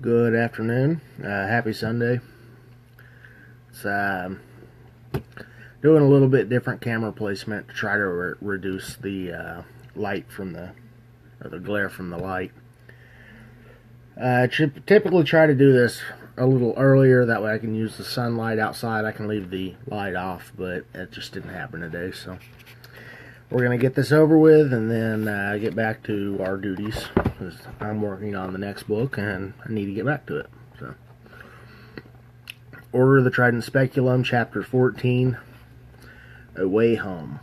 Good afternoon. Happy Sunday. It's doing a little bit different camera placement to try to reduce the light from the glare from the light. I typically try to do this a little earlier, that way I can use the sunlight outside. I can leave the light off, but it just didn't happen today, so we're going to get this over with and then get back to our duties, because I'm working on the next book and I need to get back to it. So, Order of the Trident Speculum, Chapter 14, A Way Home.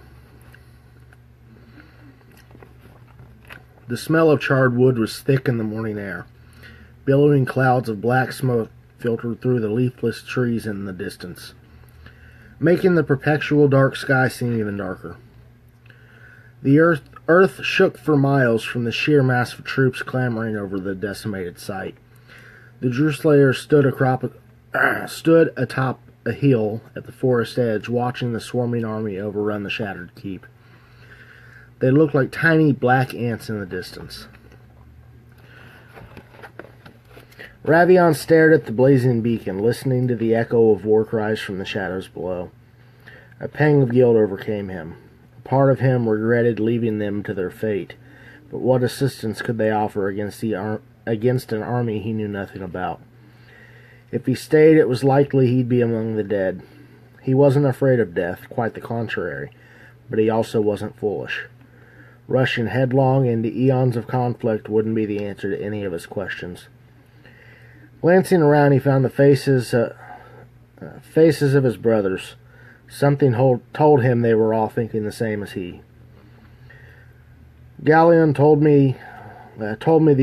The smell of charred wood was thick in the morning air. Billowing clouds of black smoke filtered through the leafless trees in the distance, making the perpetual dark sky seem even darker. The earth shook for miles from the sheer mass of troops clamoring over the decimated site. The Druslayers stood atop a hill at the forest edge, watching the swarming army overrun the shattered keep. They looked like tiny black ants in the distance. Ravion stared at the blazing beacon, listening to the echo of war cries from the shadows below. A pang of guilt overcame him. A part of him regretted leaving them to their fate, but what assistance could they offer against an army he knew nothing about? If he stayed, it was likely he'd be among the dead. He wasn't afraid of death, quite the contrary, but he also wasn't foolish. Rushing headlong into eons of conflict wouldn't be the answer to any of his questions. Glancing around, he found the faces of his brothers. Something told him they were all thinking the same as he. Galleon told me the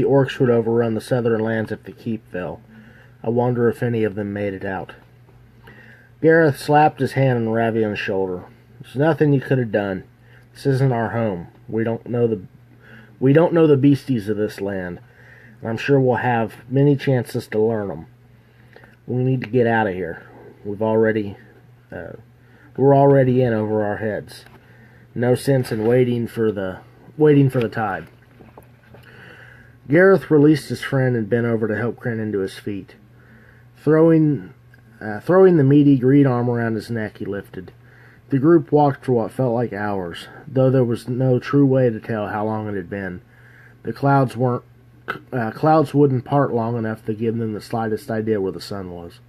orcs would overrun the southern lands if the keep fell. I wonder if any of them made it out. Gareth slapped his hand on Ravion's shoulder. There's nothing you could have done. This isn't our home. We don't know the beasties of this land. I'm sure we'll have many chances to learn them. We need to get out of here. We're already in over our heads. No sense in waiting for the tide. Gareth released his friend and bent over to help Crennan to his feet. Throwing the meaty green arm around his neck, he lifted. The group walked for what felt like hours, though there was no true way to tell how long it had been. The clouds wouldn't part long enough to give them the slightest idea where the sun was.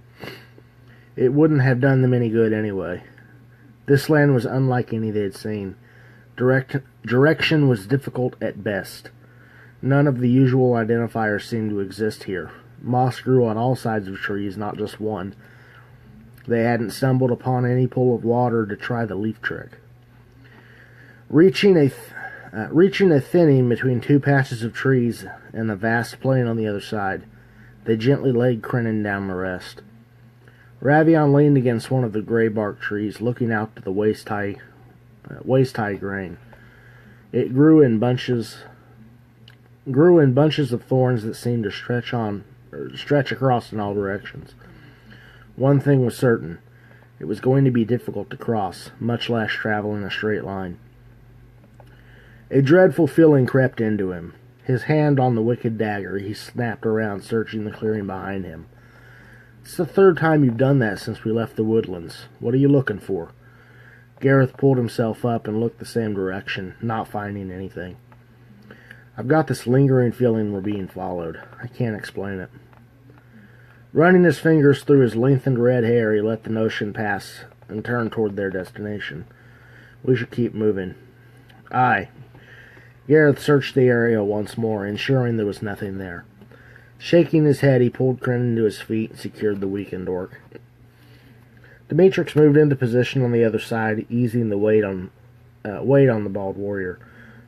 It wouldn't have done them any good anyway. This land was unlike any they had seen. Direction was difficult at best. None of the usual identifiers seemed to exist here. Moss grew on all sides of trees, not just one. They hadn't stumbled upon any pool of water to try the leaf trick. Reaching a thinning between two patches of trees and the vast plain on the other side, they gently laid Crennan down to rest. Ravion leaned against one of the gray-bark trees, looking out to the waist-high grain. It grew in bunches of thorns that seemed to stretch across in all directions. One thing was certain: it was going to be difficult to cross, much less travel in a straight line. A dreadful feeling crept into him. His hand on the wicked dagger, he snapped around, searching the clearing behind him. It's the third time you've done that since we left the woodlands. What are you looking for? Gareth pulled himself up and looked the same direction, not finding anything. I've got this lingering feeling we're being followed. I can't explain it. Running his fingers through his lengthened red hair, he let the notion pass and turned toward their destination. We should keep moving. Aye. Gareth searched the area once more, ensuring there was nothing there. Shaking his head, he pulled Crennan to his feet and secured the weakened orc. Demetrix moved into position on the other side, easing the weight on the bald warrior.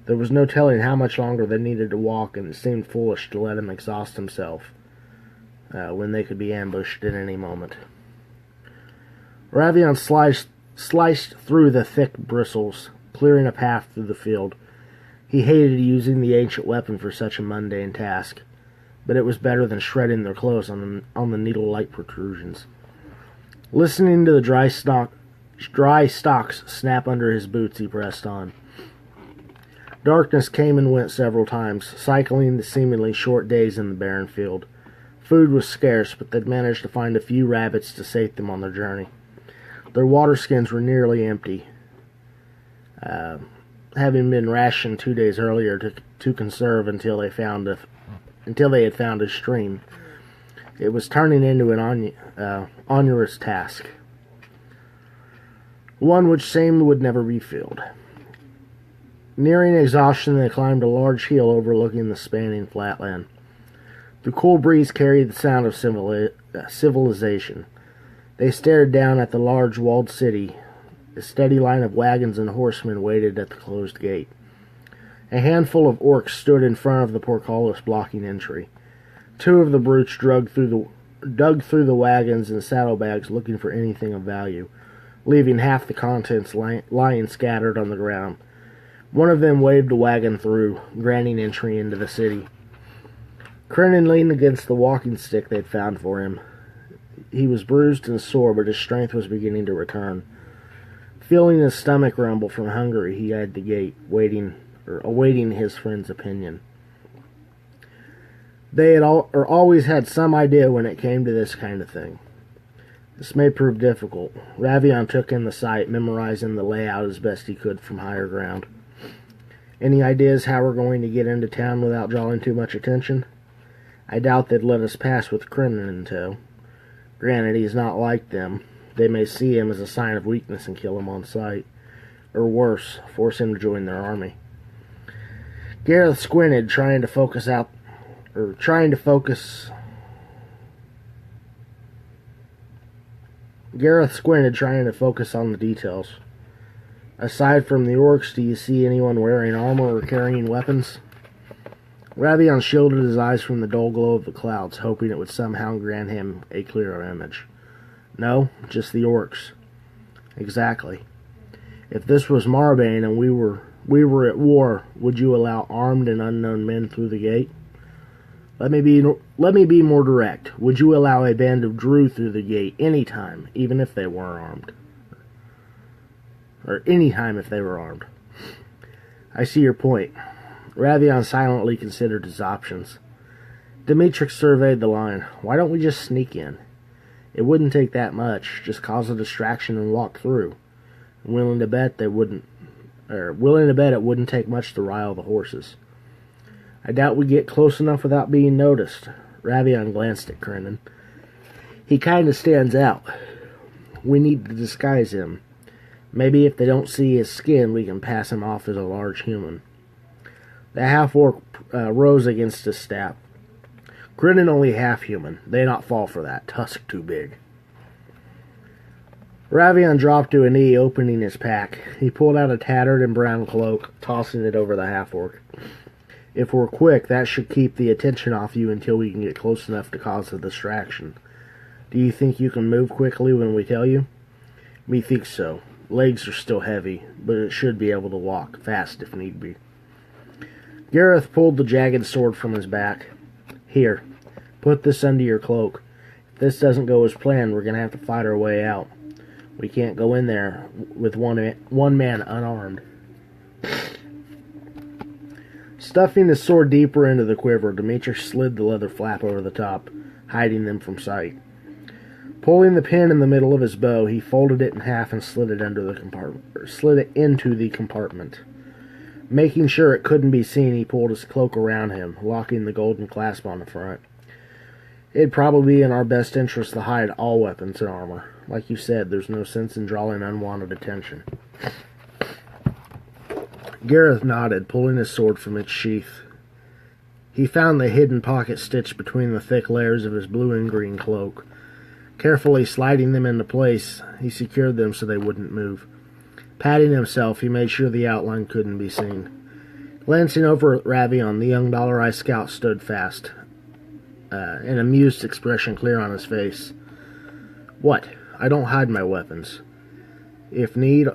There was no telling how much longer they needed to walk, and it seemed foolish to let him exhaust himself when they could be ambushed at any moment. Ravion sliced through the thick bristles, clearing a path through the field. He hated using the ancient weapon for such a mundane task, but it was better than shredding their clothes on the needle-like protrusions. Listening to the dry stalks snap under his boots, he pressed on. Darkness came and went several times, cycling the seemingly short days in the barren field. Food was scarce, but they'd managed to find a few rabbits to sate them on their journey. Their water skins were nearly empty, having been rationed 2 days earlier to conserve until they had found a stream. It was turning into an onerous task, one which seemed would never be filled. Nearing exhaustion, they climbed a large hill overlooking the spanning flatland. The cool breeze carried the sound of civilization. They stared down at the large walled city. A steady line of wagons and horsemen waited at the closed gate. A handful of orcs stood in front of the portcullis blocking entry. Two of the brutes dug through the wagons and saddlebags looking for anything of value, leaving half the contents lying scattered on the ground. One of them waved a wagon through, granting entry into the city. Crinan leaned against the walking stick they'd found for him. He was bruised and sore, but his strength was beginning to return. Feeling his stomach rumble from hunger, he eyed the gate, awaiting his friend's opinion. They had always had some idea when it came to this kind of thing. This may prove difficult. Ravion took in the sight, memorizing the layout as best he could from higher ground. Any ideas how we're going to get into town without drawing too much attention? I doubt they'd let us pass with Crinan in tow. Granted, he's not like them. They may see him as a sign of weakness and kill him on sight. Or worse, force him to join their army. Gareth squinted, trying to focus on the details. Aside from the orcs, do you see anyone wearing armor or carrying weapons? Ravion shielded his eyes from the dull glow of the clouds, hoping it would somehow grant him a clearer image. No, just the orcs. Exactly. If this was Marbane and we were at war, would you allow armed and unknown men through the gate? Let me be more direct. Would you allow a band of Drew through the gate any time, even if they were armed? Or any time if they were armed. I see your point. Ravion silently considered his options. Demetrix surveyed the line. Why don't we just sneak in? It wouldn't take that much. Just cause a distraction and walk through. Willing to bet it wouldn't take much to rile the horses. I doubt we get close enough without being noticed. Ravion glanced at Crinan. He kind of stands out. We need to disguise him. Maybe if they don't see his skin, we can pass him off as a large human. The half-orc rose against his staff. Crinan only half-human. They not fall for that. Tusk too big. Ravion dropped to a knee, opening his pack. He pulled out a tattered and brown cloak, tossing it over the half-orc. If we're quick, that should keep the attention off you until we can get close enough to cause a distraction. Do you think you can move quickly when we tell you? Methinks so. Legs are still heavy, but it should be able to walk, fast if need be. Gareth pulled the jagged sword from his back. Here, put this under your cloak. If this doesn't go as planned, we're going to have to fight our way out. We can't go in there with one man unarmed. Stuffing his sword deeper into the quiver, Demetrix slid the leather flap over the top, hiding them from sight. Pulling the pin in the middle of his bow, he folded it in half and slid it into the compartment. Making sure it couldn't be seen, he pulled his cloak around him, locking the golden clasp on the front. It'd probably be in our best interest to hide all weapons and armor. Like you said, there's no sense in drawing unwanted attention. Gareth nodded, pulling his sword from its sheath. He found the hidden pocket stitched between the thick layers of his blue and green cloak. Carefully sliding them into place, he secured them so they wouldn't move. Patting himself, he made sure the outline couldn't be seen. Glancing over at Ravion, the young Dollar-Eye scout stood fast, an amused expression clear on his face. What? I don't hide my weapons. If need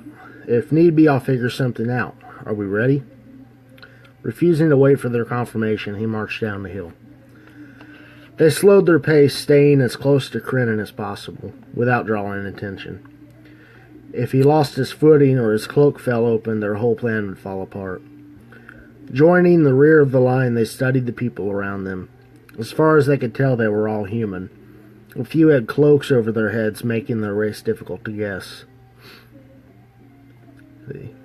be, I'll figure something out. Are we ready? Refusing to wait for their confirmation, he marched down the hill. They slowed their pace, staying as close to Crinan as possible, without drawing attention. If he lost his footing or his cloak fell open, their whole plan would fall apart. Joining the rear of the line, they studied the people around them. As far as they could tell, they were all human. A few had cloaks over their heads, making their race difficult to guess.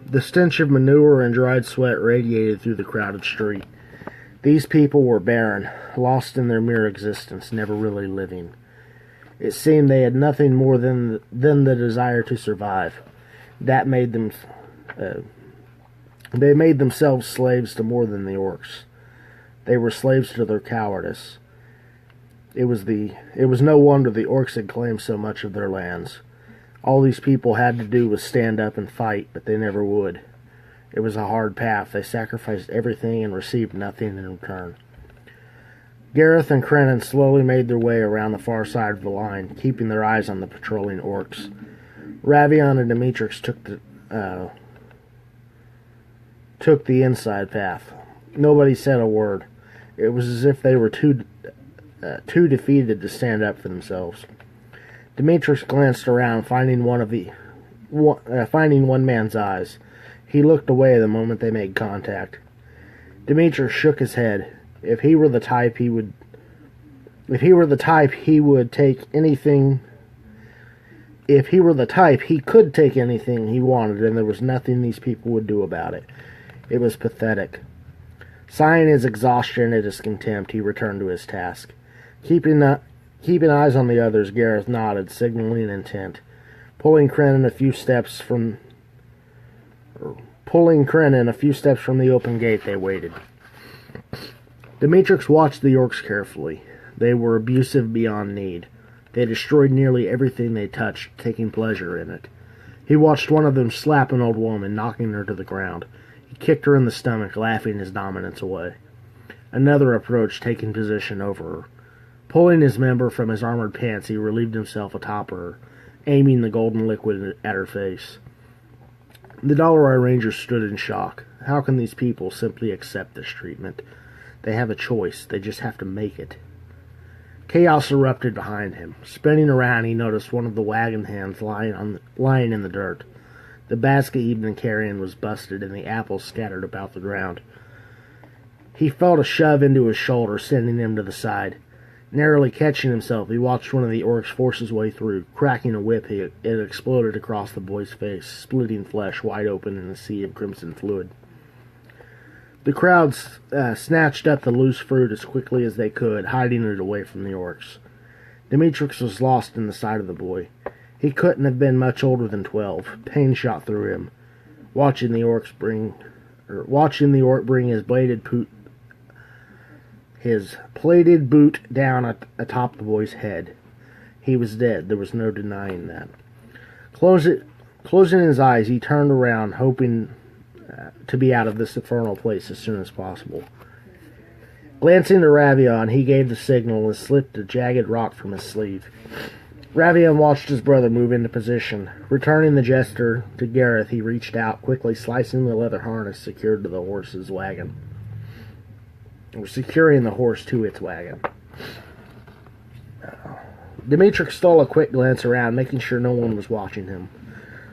The stench of manure and dried sweat radiated through the crowded street. These people were barren, lost in their mere existence, never really living. It seemed they had nothing more than the desire to survive. That made them... they made themselves slaves to more than the orcs. They were slaves to their cowardice. It was no wonder the orcs had claimed so much of their lands. All these people had to do was stand up and fight, but they never would. It was a hard path. They sacrificed everything and received nothing in return. Gareth and Krenin slowly made their way around the far side of the line, keeping their eyes on the patrolling orcs. Ravion and Demetrix took the inside path. Nobody said a word. It was as if they were too defeated to stand up for themselves. Demetrix glanced around, finding one man's eyes. He looked away the moment they made contact. Demetrix shook his head. If he were the type, he would take anything. If he were the type, he could take anything he wanted, and there was nothing these people would do about it. It was pathetic. Sighing his exhaustion and his contempt, he returned to his task. Keeping eyes on the others, Gareth nodded, signaling intent. Pulling Krenin a few steps from the open gate, they waited. Demetrix watched the orcs carefully. They were abusive beyond need. They destroyed nearly everything they touched, taking pleasure in it. He watched one of them slap an old woman, knocking her to the ground. He kicked her in the stomach, laughing his dominance away. Another approached, taking position over her. Pulling his member from his armored pants, he relieved himself atop her, aiming the golden liquid at her face. The Dollar-Eye Ranger stood in shock. How can these people simply accept this treatment? They have a choice. They just have to make it. Chaos erupted behind him. Spinning around, he noticed one of the wagon hands lying in the dirt. The basket he'd been carrying was busted, and the apples scattered about the ground. He felt a shove into his shoulder, sending him to the side. Narrowly catching himself, he watched one of the orcs force his way through. Cracking a whip, it exploded across the boy's face, splitting flesh wide open in a sea of crimson fluid. The crowd snatched up the loose fruit as quickly as they could, hiding it away from the orcs. Demetrix was lost in the sight of the boy. He couldn't have been much older than 12. Pain shot through him, watching the orc bring his plated boot down atop the boy's head. He was dead. There was no denying that. Closing his eyes, he turned around, hoping to be out of this infernal place as soon as possible. Glancing to Ravion, he gave the signal and slipped a jagged rock from his sleeve. Ravion watched his brother move into position. Returning the gesture to Gareth, he reached out, quickly slicing the leather harness secured to the horse's wagon. Or securing the horse to its wagon. Demetrix stole a quick glance around, making sure no one was watching him.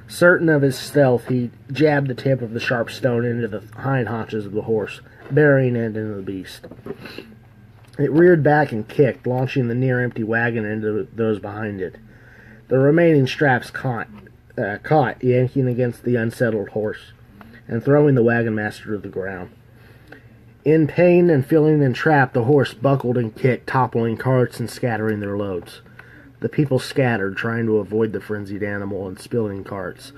Certain of his stealth, he jabbed the tip of the sharp stone into the hind haunches of the horse, burying it into the beast. It reared back and kicked, launching the near-empty wagon into those behind it. The remaining straps caught, yanking against the unsettled horse, and throwing the wagon master to the ground. In pain and feeling entrapped, the horse buckled and kicked, toppling carts and scattering their loads. The people scattered, trying to avoid the frenzied animal and spilling carts.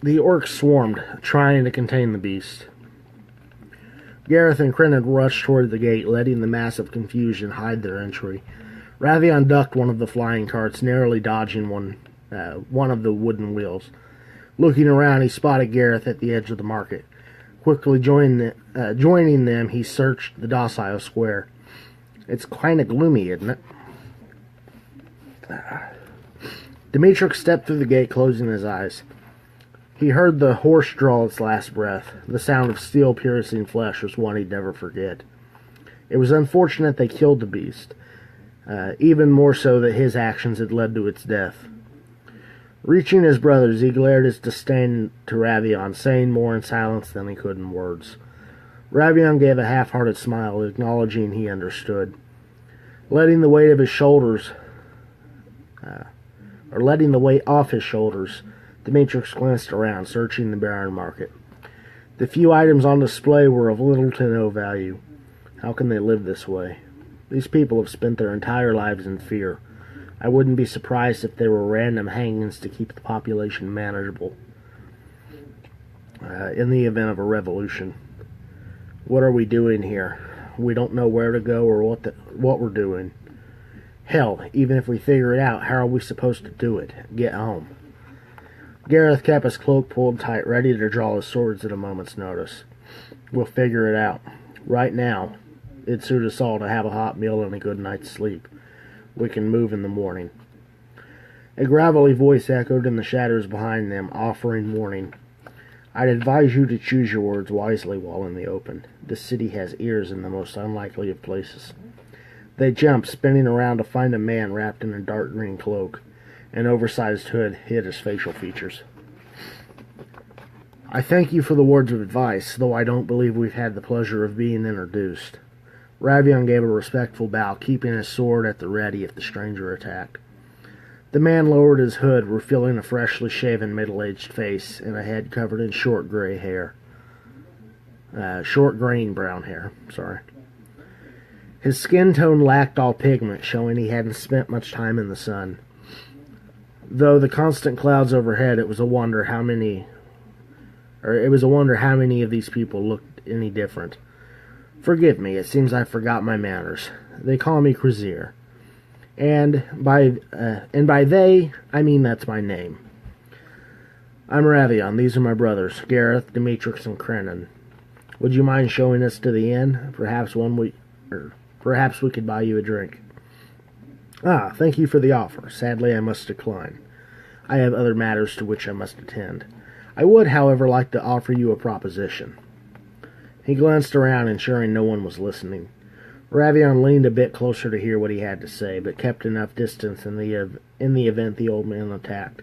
The orcs swarmed, trying to contain the beast. Gareth and Krenin rushed toward the gate, letting the mass of confusion hide their entry. Ravion ducked one of the flying carts, narrowly dodging one of the wooden wheels. Looking around, he spotted Gareth at the edge of the market. Quickly joining them, he searched the docile square. It's kind of gloomy, isn't it? Demetrix stepped through the gate, closing his eyes. He heard the horse draw its last breath. The sound of steel-piercing flesh was one he'd never forget. It was unfortunate they killed the beast, even more so that his actions had led to its death. Reaching his brothers, he glared his disdain to Ravion, saying more in silence than he could in words. Ravion gave a half-hearted smile, acknowledging he understood. Letting the weight of his shoulders, letting the weight off his shoulders, Demetrius glanced around, searching the barren market. The few items on display were of little to no value. How can they live this way? These people have spent their entire lives in fear. I wouldn't be surprised if there were random hangings to keep the population manageable in the event of a revolution. What are we doing here? We don't know where to go or what we're doing. Hell, even if we figure it out, how are we supposed to do it? Get home. Gareth kept his cloak pulled tight, ready to draw his swords at a moment's notice. We'll figure it out. Right now, it'd suit us all to have a hot meal and a good night's sleep. We can move in the morning. A gravelly voice echoed in the shadows behind them, offering warning. I'd advise you to choose your words wisely while in the open. This city has ears in the most unlikely of places. They jumped, spinning around to find a man wrapped in a dark green cloak. An oversized hood hid his facial features. I thank you for the words of advice, though I don't believe we've had the pleasure of being introduced. Ravion gave a respectful bow, keeping his sword at the ready if the stranger attacked. The man lowered his hood, revealing a freshly shaven middle-aged face and a head covered in short green brown hair. His skin tone lacked all pigment, showing he hadn't spent much time in the sun. Though the constant clouds overhead, it was a wonder how many of these people looked any different. Forgive me, it seems I forgot my manners. They call me Krazier. And by they, I mean that's my name. I'm Ravion. These are my brothers, Gareth, Demetrius, and Krenin. Would you mind showing us to the inn? Perhaps we could buy you a drink. Ah, thank you for the offer. Sadly, I must decline. I have other matters to which I must attend. I would, however, like to offer you a proposition. He glanced around, ensuring no one was listening. Ravion leaned a bit closer to hear what he had to say, but kept enough distance in the event the old man attacked.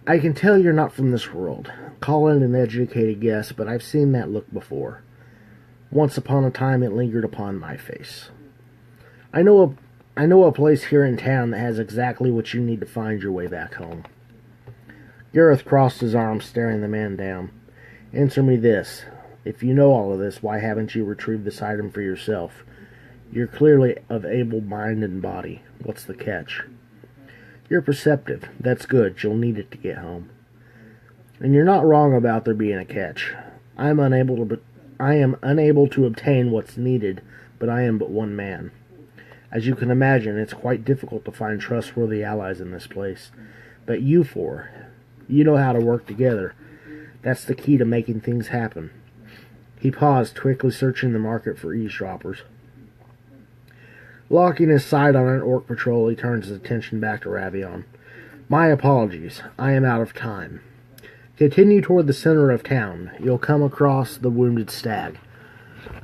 I can tell you're not from this world. Call it an educated guess, but I've seen that look before. Once upon a time it lingered upon my face. I know a place here in town that has exactly what you need to find your way back home. Gareth crossed his arms, staring the man down. Answer me this. If you know all of this, why haven't you retrieved this item for yourself? You're clearly of able mind and body. What's the catch? You're perceptive. That's good. You'll need it to get home. And you're not wrong about there being a catch. I am unable to obtain what's needed, but I am but one man. As you can imagine, it's quite difficult to find trustworthy allies in this place. But you four, you know how to work together. That's the key to making things happen. He paused, quickly searching the market for eavesdroppers. Locking his sight on an orc patrol, he turned his attention back to Ravion. My apologies. I am out of time. Continue toward the center of town. You'll come across the wounded stag.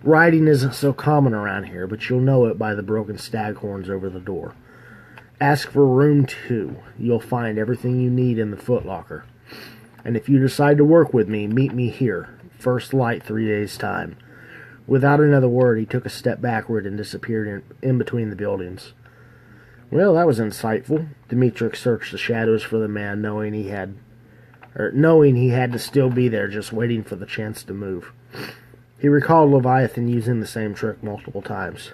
Riding isn't so common around here, but you'll know it by the broken stag horns over the door. Ask for room 2. You'll find everything you need in the footlocker. And if you decide to work with me, meet me here. First light 3 days' time. Without another word, he took a step backward and disappeared in between the buildings. Well, that was insightful. Demetrius searched the shadows for the man, knowing he had to still be there, just waiting for the chance to move. He recalled Leviathan using the same trick multiple times.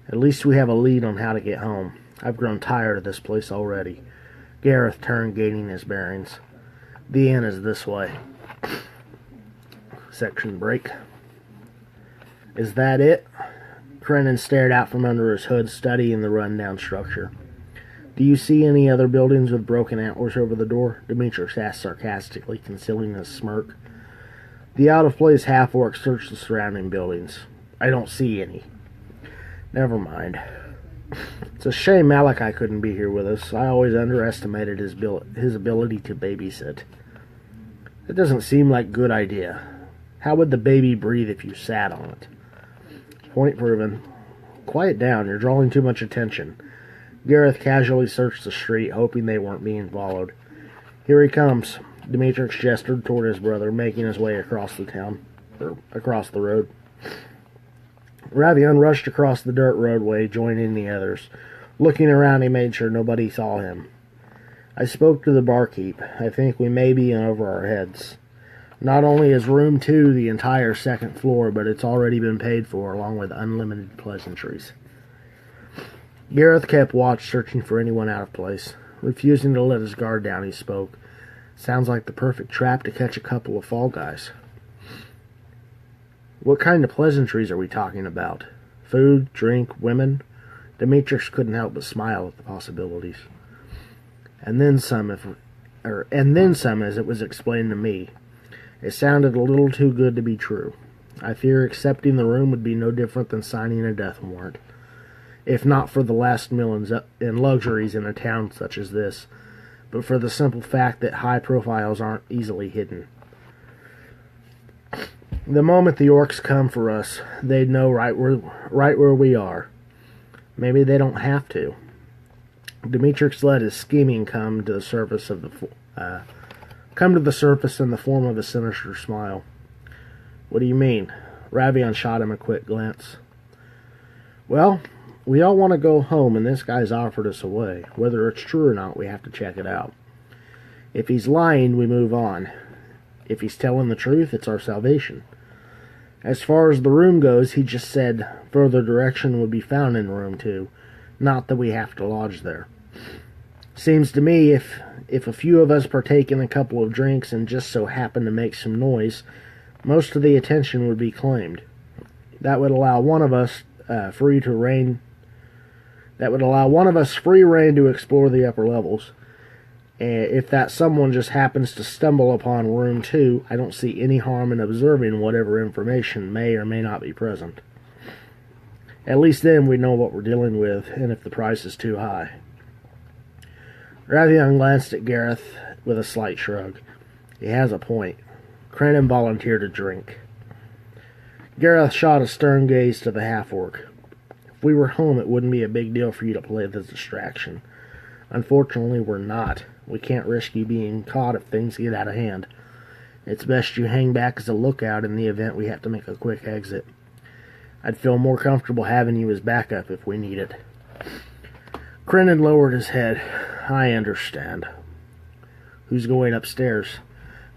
At least we have a lead on how to get home. I've grown tired of this place already. Gareth turned, gaining his bearings. The inn is this way. Section break. Is that it? Krenin stared out from under his hood, studying the run-down structure. Do you see any other buildings with broken antlers over the door? Demetrius asked sarcastically, concealing his smirk. The out-of-place half-orc searched the surrounding buildings. I don't see any. Never mind. It's a shame Malachi couldn't be here with us. I always underestimated his ability to babysit. It doesn't seem like a good idea. How would the baby breathe if you sat on it? Point proven. Quiet down, you're drawing too much attention. Gareth casually searched the street, hoping they weren't being followed. Here he comes. Demetrius gestured toward his brother, making his way across the road. Ravion rushed across the dirt roadway, joining the others. Looking around, he made sure nobody saw him. I spoke to the barkeep. I think we may be in over our heads. Not only is room 2 the entire second floor, but it's already been paid for, along with unlimited pleasantries. Gareth kept watch, searching for anyone out of place. Refusing to let his guard down, he spoke. Sounds like the perfect trap to catch a couple of fall guys. What kind of pleasantries are we talking about? Food, drink, women? Demetrius couldn't help but smile at the possibilities. And then some, as it was explained to me. It sounded a little too good to be true. I fear accepting the room would be no different than signing a death warrant, if not for the last meal in luxuries in a town such as this, but for the simple fact that high profiles aren't easily hidden. The moment the orcs come for us, they'd know right where we are. Maybe they don't have to. Demetrius let his scheming come to the surface in the form of a sinister smile. What do you mean? Ravion shot him a quick glance. Well, we all want to go home, and this guy's offered us a way. Whether it's true or not, we have to check it out. If he's lying, we move on. If he's telling the truth, it's our salvation. As far as the room goes, he just said further direction would be found in room 2, not that we have to lodge there. Seems to me if a few of us partake in a couple of drinks and just so happen to make some noise, most of the attention would be claimed. That would allow one of us free rein to explore the upper levels. If that someone just happens to stumble upon room 2, I don't see any harm in observing whatever information may or may not be present. At least then we know what we're dealing with, and if the price is too high. Ravion glanced at Gareth with a slight shrug. He has a point. Cranon volunteered a drink. Gareth shot a stern gaze to the half-orc. If we were home, it wouldn't be a big deal for you to play the distraction. Unfortunately, we're not. We can't risk you being caught if things get out of hand. It's best you hang back as a lookout in the event we have to make a quick exit. I'd feel more comfortable having you as backup if we need it. Crennan lowered his head. I understand. Who's going upstairs?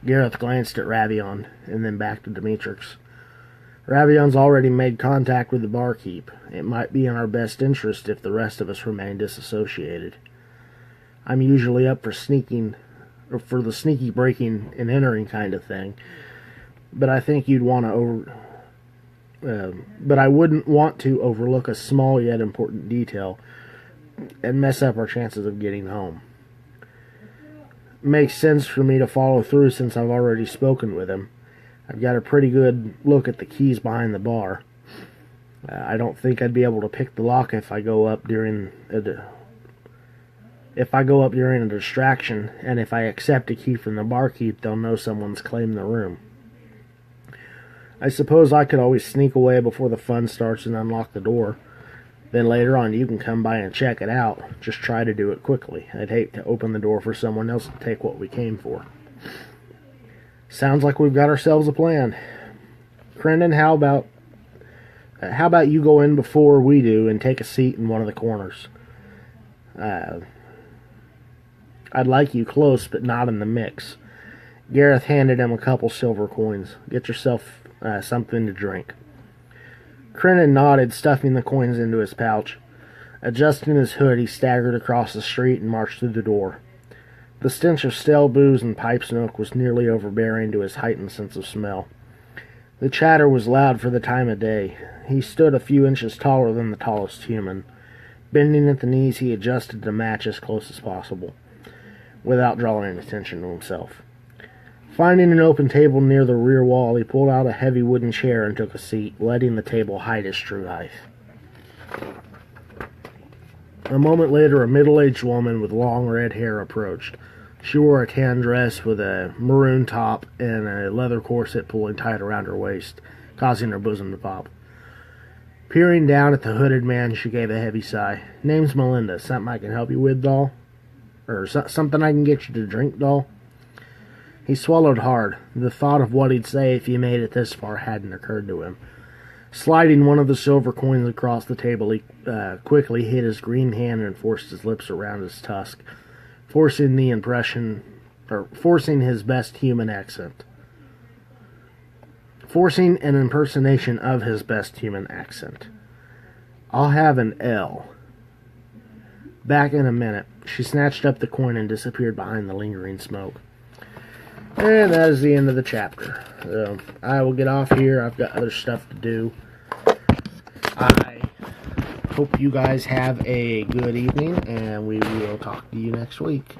Gareth glanced at Ravion, and then back to Demetrius. Ravion's already made contact with the barkeep. It might be in our best interest if the rest of us remain disassociated. I'm usually up for the sneaky breaking and entering kind of thing, but I think you'd want to but I wouldn't want to overlook a small yet important detail and mess up our chances of getting home. Makes sense for me to follow through since I've already spoken with him. I've got a pretty good look at the keys behind the bar. I don't think I'd be able to pick the lock if I go up during a distraction, and if I accept a key from the barkeep, they'll know someone's claimed the room. I suppose I could always sneak away before the fun starts and unlock the door. Then later on you can come by and check it out. Just try to do it quickly. I'd hate to open the door for someone else to take what we came for. Sounds like we've got ourselves a plan. Crennan, how about you go in before we do and take a seat in one of the corners? I'd like you close, but not in the mix. Gareth handed him a couple silver coins. Get yourself something to drink. Crennan nodded, stuffing the coins into his pouch. Adjusting his hood, he staggered across the street and marched through the door. The stench of stale booze and pipe smoke was nearly overbearing to his heightened sense of smell. The chatter was loud for the time of day. He stood a few inches taller than the tallest human. Bending at the knees, he adjusted the match as close as possible, without drawing attention to himself. Finding an open table near the rear wall, he pulled out a heavy wooden chair and took a seat, letting the table hide his true height. A moment later, a middle-aged woman with long red hair approached. She wore a tan dress with a maroon top and a leather corset pulling tight around her waist, causing her bosom to pop. Peering down at the hooded man, she gave a heavy sigh. Name's Melinda. Something I can help you with, doll? Or something I can get you to drink, doll? He swallowed hard. The thought of what he'd say if he made it this far hadn't occurred to him. Sliding one of the silver coins across the table, he quickly hid his green hand and forced his lips around his tusk, forcing his best human accent. Forcing an impersonation of his best human accent. I'll have an L. Back in a minute. She snatched up the coin and disappeared behind the lingering smoke. And that is the end of the chapter. So I will get off here. I've got other stuff to do. I hope you guys have a good evening, and we will talk to you next week.